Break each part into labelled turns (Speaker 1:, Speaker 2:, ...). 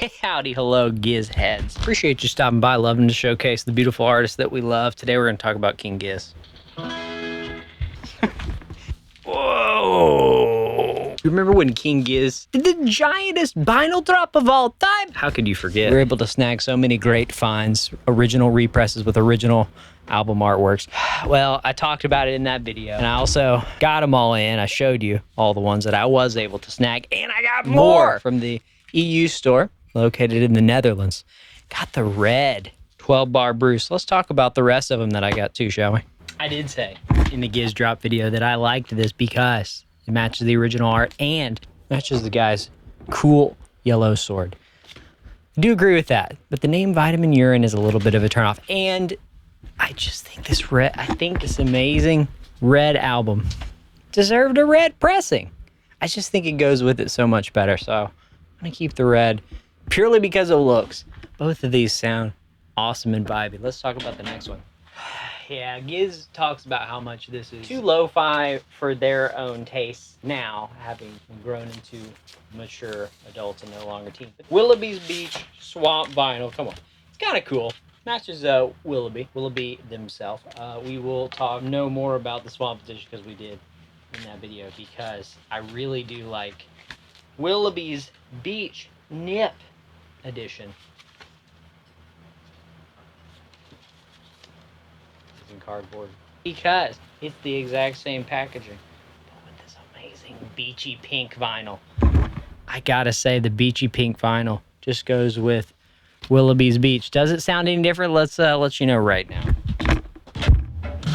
Speaker 1: Howdy, hello, Giz heads. Appreciate you stopping by, loving to showcase the beautiful artists that we love. Today we're going to talk about King Giz. Whoa! You remember when King Giz did the giantest vinyl drop of all time? How could you forget? We were able to snag so many great finds, original represses with original album artworks. Well, I talked about it in that video, and I also got them all in. I showed you all the ones that I was able to snag, and I got more from the EU store located in the Netherlands. Got the red 12-bar Bruce. Let's talk about the rest of them that I got too, shall we? I did say in the Giz drop video that I liked this because it matches the original art and matches the guy's cool yellow sword. I do agree with that, but the name Vitamin Urine is a little bit of a turnoff. And I just think this amazing red album deserved a red pressing. I just think it goes with it so much better. So I'm gonna keep the red purely because of looks. Both of these sound awesome and vibey. Let's talk about the next one. Yeah, Giz talks about how much this is too lo-fi for their own tastes now, having grown into mature adults and no longer teens. Willoughby's Beach Swamp Vinyl, come on. It's kind of cool. Matches Willoughby themselves. We will talk no more about the Swamp Edition because we did in that video, because I really do like Willoughby's Beach Nip Edition. In cardboard because it's the exact same packaging but with this amazing beachy pink vinyl. I gotta say the beachy pink vinyl just goes with Willoughby's Beach. Does it sound any different? Let's let you know right now.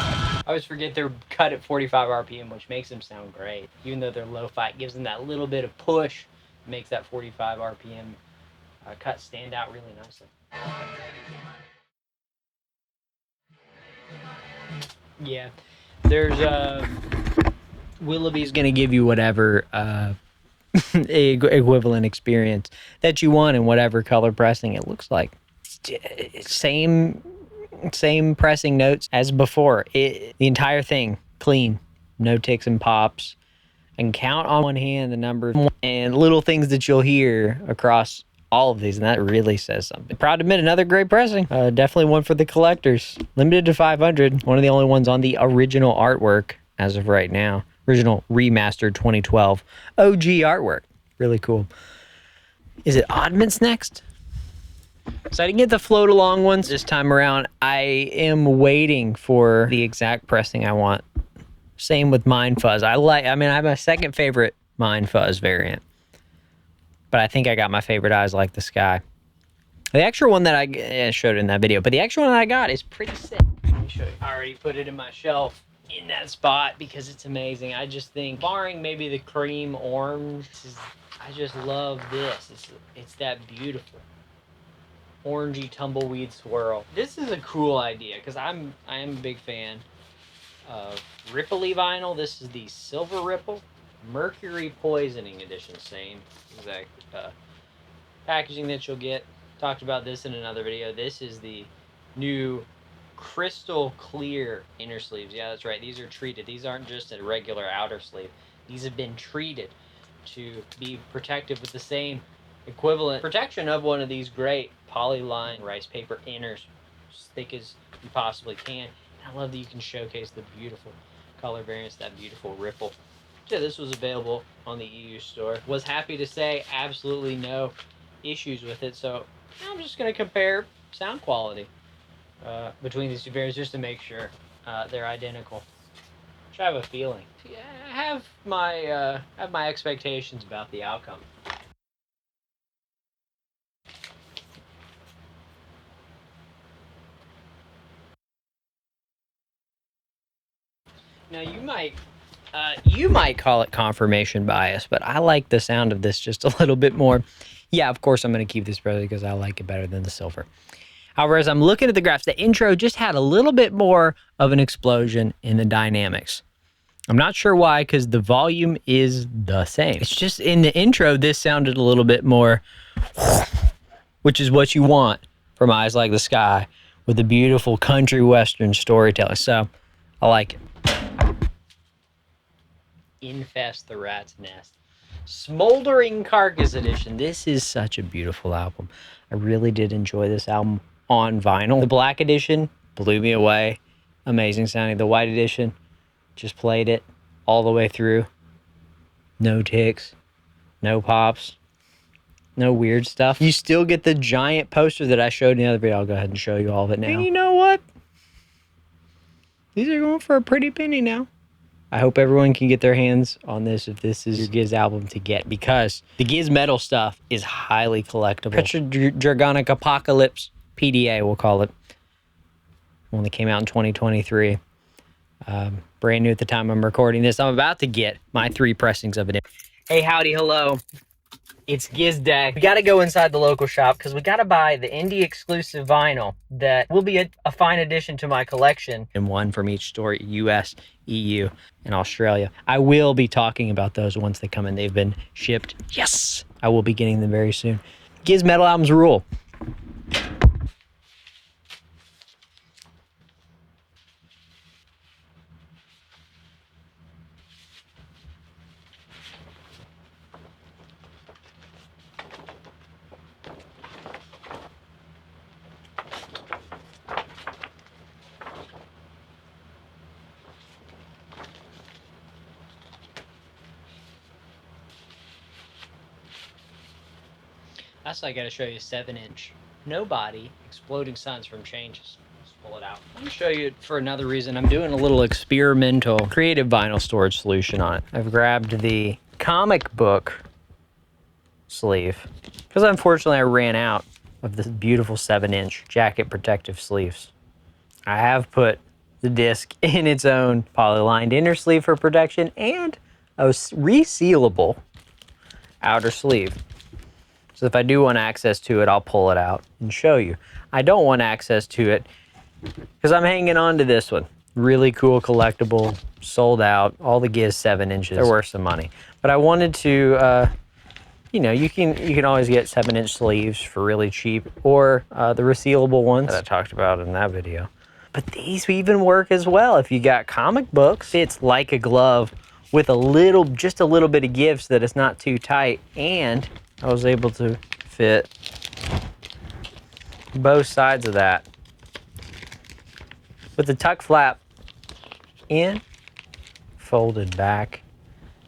Speaker 1: I always forget they're cut at 45 RPM, which makes them sound great. Even though they're lo-fi, it gives them that little bit of push, makes that 45 RPM cut stand out really nicely. Yeah, there's Willoughby's gonna give you whatever equivalent experience that you want in whatever color pressing it looks like. Same pressing notes as before. The entire thing clean, no ticks and pops. I can count on one hand the number and little things that you'll hear across all of these, and that really says something. Proud to admit, another great pressing. Definitely one for the collectors. Limited to 500. One of the only ones on the original artwork as of right now. Original remastered 2012 OG artwork. Really cool. Is it Oddments next? So I didn't get the float along ones this time around. I am waiting for the exact pressing I want. Same with Mind Fuzz. I have my second favorite Mind Fuzz variant. But I think I got my favorite Eyes Like the Sky. The extra one that I showed in that video, but the extra one that I got is pretty sick. Let me show you. I already put it in my shelf in that spot because it's amazing. I just think, barring maybe the cream orange, I just love this. It's that beautiful orangey tumbleweed swirl. This is a cool idea because I am a big fan of Ripley vinyl. This is the Silver Ripple Mercury Poisoning Edition. Same exact packaging that you'll get. Talked about this in another video. This is the new crystal clear inner sleeves. Yeah, that's right. These are treated. These aren't just a regular outer sleeve. These have been treated to be protective with the same equivalent protection of one of these great polyline rice paper inners, as thick as you possibly can. And I love that you can showcase the beautiful color variants, that beautiful ripple. So this was available on the EU store. Was happy to say absolutely no issues with it. So I'm just going to compare sound quality between these two variants just to make sure they're identical. Which I have a feeling. Yeah, I have my expectations about the outcome. Now you might call it confirmation bias, but I like the sound of this just a little bit more. Yeah, of course I'm going to keep this probably because I like it better than the silver. However, as I'm looking at the graphs, the intro just had a little bit more of an explosion in the dynamics. I'm not sure why, because the volume is the same. It's just in the intro, this sounded a little bit more, which is what you want from Eyes Like the Sky with the beautiful country western storytelling. So I like it. Infest the rat's nest. Smoldering Carcass Edition. This is such a beautiful album. I really did enjoy this album on vinyl. The Black Edition blew me away. Amazing sounding. The White Edition, just played it all the way through. No ticks, no pops, no weird stuff. You still get the giant poster that I showed in the other video. I'll go ahead and show you all of it now. And you know what? These are going for a pretty penny now. I hope everyone can get their hands on this if this is your Giz album to get, because the Giz metal stuff is highly collectible. Petrodragonic Apocalypse, PDA we'll call it. One that came out in 2023. Brand new at the time I'm recording this. I'm about to get my 3 pressings of it in. Hey, howdy, hello. It's Giz Day. We got to go inside the local shop because we got to buy the indie exclusive vinyl that will be a fine addition to my collection. And one from each store, US, EU, and Australia. I will be talking about those once they come in. They've been shipped. Yes! I will be getting them very soon. Giz metal albums rule. That's why I gotta show you a 7-inch. No body, exploding suns from changes. Let's pull it out. Let me show you for another reason. I'm doing a little experimental creative vinyl storage solution on it. I've grabbed the comic book sleeve because unfortunately I ran out of this beautiful 7-inch jacket protective sleeves. I have put the disc in its own poly-lined inner sleeve for protection and a resealable outer sleeve. So if I do want access to it, I'll pull it out and show you. I don't want access to it because I'm hanging on to this one. Really cool collectible, sold out, all the Giz 7 inches. They're worth some money. But I wanted to, you know, you can always get 7-inch sleeves for really cheap, or the resealable ones that I talked about in that video. But these even work as well. If you got comic books, it's like a glove with just a little bit of give so that it's not too tight, and I was able to fit both sides of that with the tuck flap in, folded back,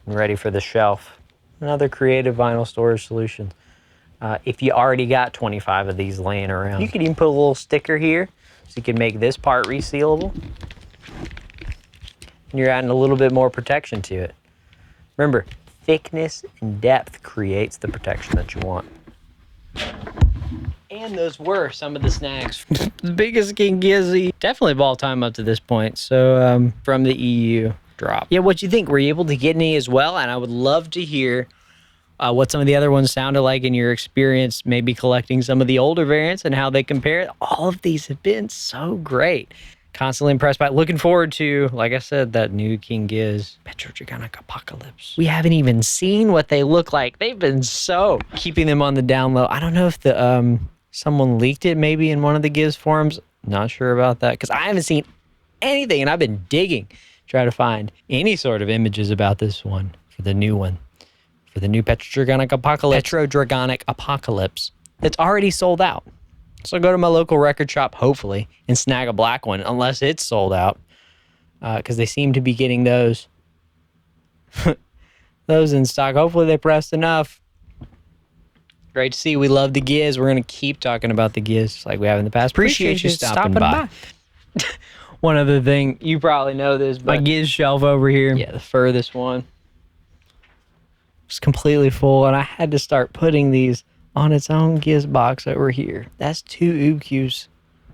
Speaker 1: and ready for the shelf. Another creative vinyl storage solution. If you already got 25 of these laying around, you could even put a little sticker here so you can make this part resealable. And you're adding a little bit more protection to it. Remember, thickness and depth creates the protection that you want. And those were some of the snags. The biggest King Gizzy, definitely of all time up to this point. So from the EU drop. Yeah, what you think? Were you able to get any as well? And I would love to hear what some of the other ones sounded like in your experience, maybe collecting some of the older variants and how they compare. All of these have been so great. Constantly impressed by it. Looking forward to, like I said, that new King Giz Petrodragonic Apocalypse. We haven't even seen what they look like. They've been so keeping them on the down low. I don't know if the someone leaked it maybe in one of the Giz forums. Not sure about that because I haven't seen anything, and I've been digging, trying to find any sort of images about this one for the new one, for the new Petrodragonic Apocalypse that's already sold out. So go to my local record shop, hopefully, and snag a black one, unless it's sold out, because they seem to be getting those in stock. Hopefully they pressed enough. Great to see. We love the Giz. We're going to keep talking about the Giz like we have in the past. Appreciate you stopping by. One other thing, you probably know this, but my Giz shelf over here, yeah, the furthest one, was completely full, and I had to start putting these on its own Giz box over here. That's 2 UQs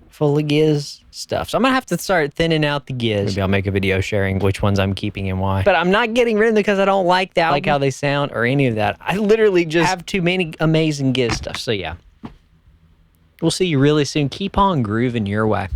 Speaker 1: full of Giz stuff. So I'm gonna have to start thinning out the Giz. Maybe I'll make a video sharing which ones I'm keeping and why. But I'm not getting rid of them because I don't like that, like how they sound or any of that. I literally just have too many amazing Giz stuff. So yeah, we'll see you really soon. Keep on grooving your way.